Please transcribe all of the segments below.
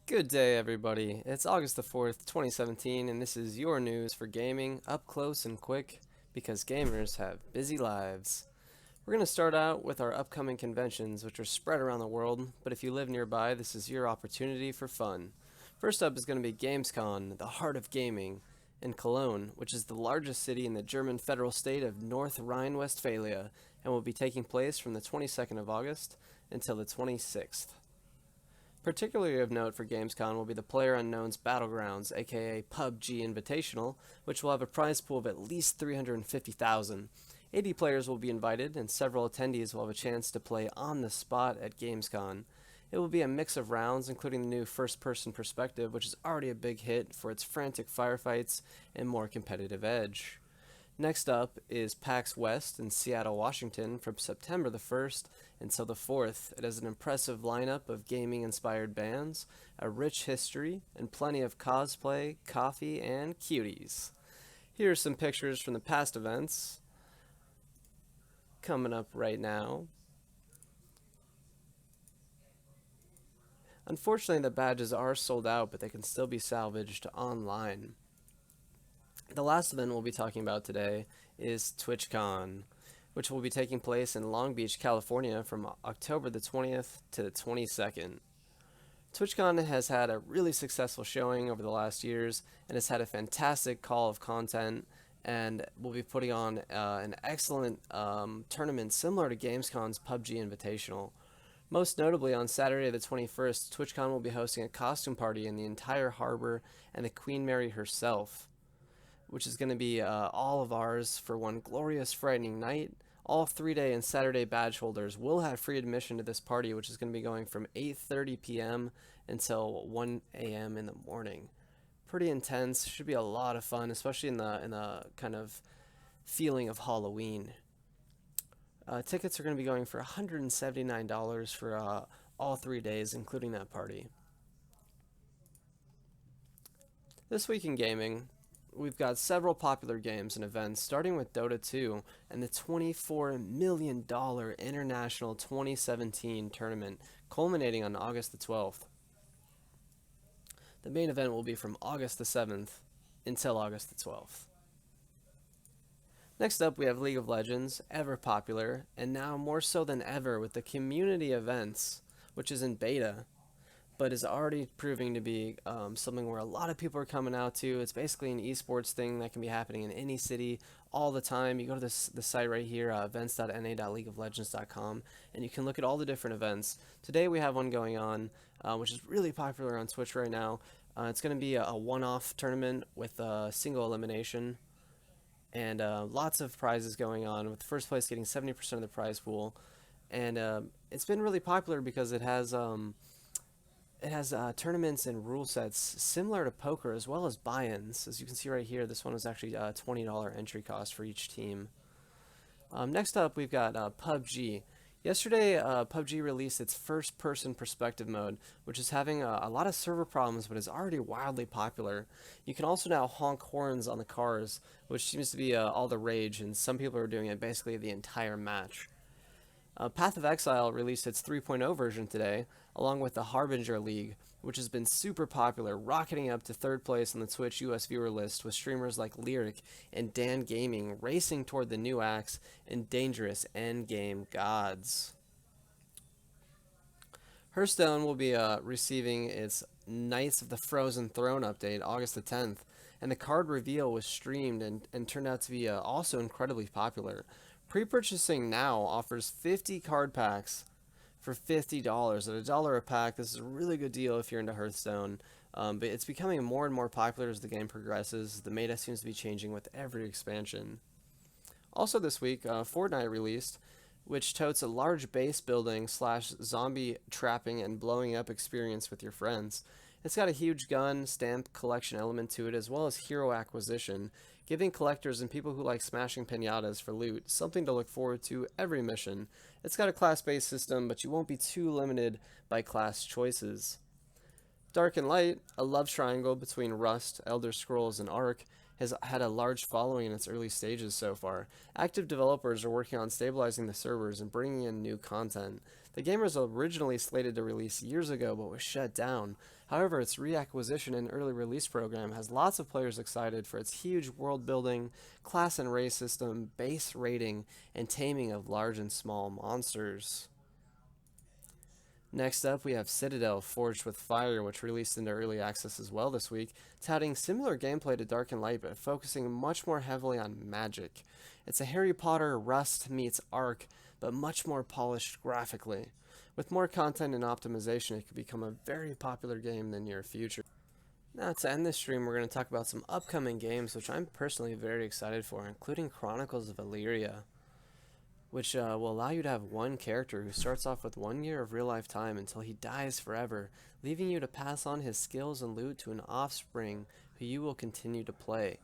Good day, everybody. It's August the 4th, 2017, and this is your news for gaming up close and quick because gamers have busy lives. We're going to start out with our upcoming conventions, which are spread around the world, but if you live nearby, this is your opportunity for fun. First up is going to be Gamescon, the heart of gaming, in Cologne, which is the largest city in the German federal state of North Rhine-Westphalia, and will be taking place from the 22nd of August until the 26th. Particularly of note for Gamescom will be the PlayerUnknown's Battlegrounds, aka PUBG Invitational, which will have a prize pool of at least 350,000. 80 players will be invited, and several attendees will have a chance to play on the spot at Gamescom. It will be a mix of rounds, including the new first-person perspective, which is already a big hit for its frantic firefights and more competitive edge. Next up is Pax West in Seattle, Washington from September the 1st until the 4th. It has an impressive lineup of gaming-inspired bands, a rich history, and plenty of cosplay, coffee, and cuties. Here are some pictures from the past events coming up right now. Unfortunately, the badges are sold out, but they can still be salvaged online. The last event we'll be talking about today is Twitchcon, which will be taking place in Long Beach, California from October the 20th to the 22nd. Twitchcon has had a really successful showing over the last years and has had a fantastic call of content, and will be putting on an excellent tournament similar to Gamescon's PUBG Invitational. Most notably, on Saturday the 21st, Twitchcon will be hosting a costume party in the entire harbor and the Queen Mary herself, which is going to be all of ours for one glorious frightening night. All 3-day and Saturday badge holders will have free admission to this party, which is going to be going from 8:30 p.m. until 1 a.m. in the morning. Pretty intense. Should be a lot of fun, especially in the kind of feeling of Halloween. Tickets are going to be going for $179 for all 3 days, including that party. This week in gaming, we've got several popular games and events, starting with Dota 2 and the $24 million International 2017 tournament, culminating on August the 12th. The main event will be from August the 7th until August the 12th. Next up, we have League of Legends, ever popular, and now more so than ever with the community events, which is in beta, but is already proving to be something where a lot of people are coming out to. It's basically an esports thing that can be happening in any city all the time. You go to the site right here, events.na.leagueoflegends.com, and you can look at all the different events. Today we have one going on, which is really popular on Twitch right now. It's going to be a one-off tournament with a single elimination, and lots of prizes going on, with first place getting 70% of the prize pool. And it's been really popular because it has tournaments and rule sets similar to poker, as well as buy-ins. As you can see right here, this one was actually a $20 entry cost for each team. Next up, we've got PUBG. Yesterday, PUBG released its first-person perspective mode, which is having a lot of server problems, but is already wildly popular. You can also now honk horns on the cars, which seems to be all the rage, and some people are doing it basically the entire match. Path of Exile released its 3.0 version today, along with the Harbinger League, which has been super popular, rocketing up to third place on the Twitch US viewer list, with streamers like Lyric and Dan Gaming racing toward the new axe and dangerous endgame gods. Hearthzone will be receiving its Knights of the Frozen Throne update August the 10th, and the card reveal was streamed and turned out to be also incredibly popular. Pre-purchasing now offers 50 card packs for $50 at $1 a pack. This is a really good deal if you're into Hearthstone, but it's becoming more and more popular as the game progresses. The meta seems to be changing with every expansion. Also this week, Fortnite released, which totes a large base building / zombie trapping and blowing up experience with your friends. It's got a huge gun, stamp collection element to it, as well as hero acquisition, giving collectors and people who like smashing piñatas for loot something to look forward to every mission. It's got a class-based system, but you won't be too limited by class choices. Dark and Light, a love triangle between Rust, Elder Scrolls, and Ark, has had a large following in its early stages so far. Active developers are working on stabilizing the servers and bringing in new content. The game was originally slated to release years ago but was shut down. However, its reacquisition and early release program has lots of players excited for its huge world building, class and race system, base rating, and taming of large and small monsters. Next up, we have Citadel Forged with Fire, which released into early access as well this week, touting similar gameplay to Dark and Light, but focusing much more heavily on magic. It's a Harry Potter Rust meets Ark, but much more polished graphically. With more content and optimization, it could become a very popular game in the near future. Now, to end this stream, we're going to talk about some upcoming games, which I'm personally very excited for, including Chronicles of Illyria, which will allow you to have one character who starts off with 1 year of real-life time until he dies forever, leaving you to pass on his skills and loot to an offspring who you will continue to play.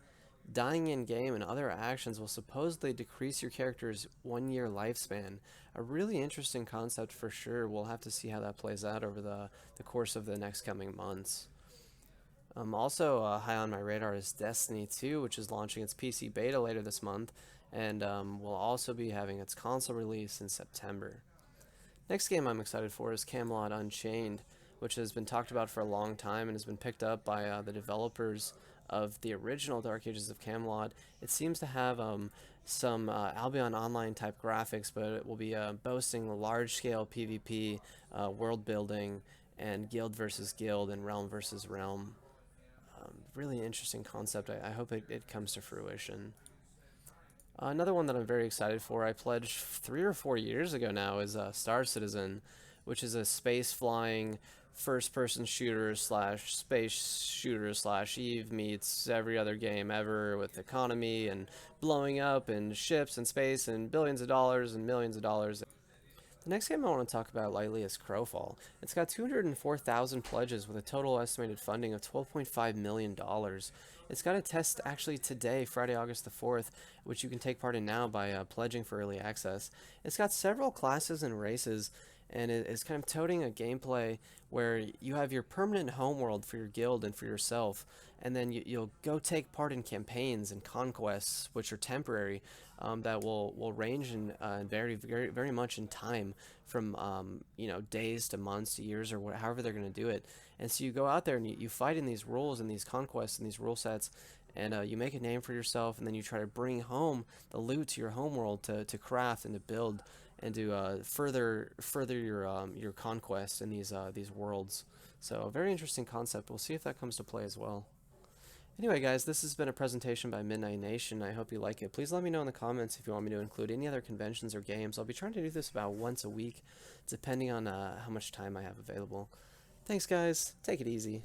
Dying in-game and other actions will supposedly decrease your character's 1 year lifespan. A really interesting concept for sure. We'll have to see how that plays out over the course of the next coming months. Also high on my radar is Destiny 2, which is launching its PC beta later this month, and will also be having its console release in September. Next game I'm excited for is Camelot Unchained, which has been talked about for a long time and has been picked up by the developers of the original Dark Ages of Camelot. It seems to have some Albion Online type graphics, but it will be boasting large-scale PvP, world building, and guild versus guild and realm versus realm. Really interesting concept. I hope it comes to fruition. Another one that I'm very excited for, I pledged 3 or 4 years ago now, is Star Citizen, which is a space-flying first-person shooter slash space shooter slash Eve meets every other game ever, with economy and blowing up and ships and space and billions of dollars and millions of dollars. The next game I want to talk about lightly is Crowfall. It's got 204,000 pledges with a total estimated funding of $12.5 million. It's got a test actually today, Friday, August the 4th, which you can take part in now by pledging for early access. It's got several classes and races, and it is kind of toting a gameplay where you have your permanent homeworld for your guild and for yourself, and then you'll go take part in campaigns and conquests, which are temporary, that will range and vary very much in time, from days to months to years, or however they're going to do it. And so you go out there and you fight in these rules and these conquests and these rule sets, and you make a name for yourself, and then you try to bring home the loot to your homeworld to craft and to build and to further your conquest in these worlds. So a very interesting concept. We'll see if that comes to play as well. Anyway, guys, this has been a presentation by Midnight Nation. I hope you like it. Please let me know in the comments if you want me to include any other conventions or games. I'll be trying to do this about once a week, depending on how much time I have available. Thanks, guys. Take it easy.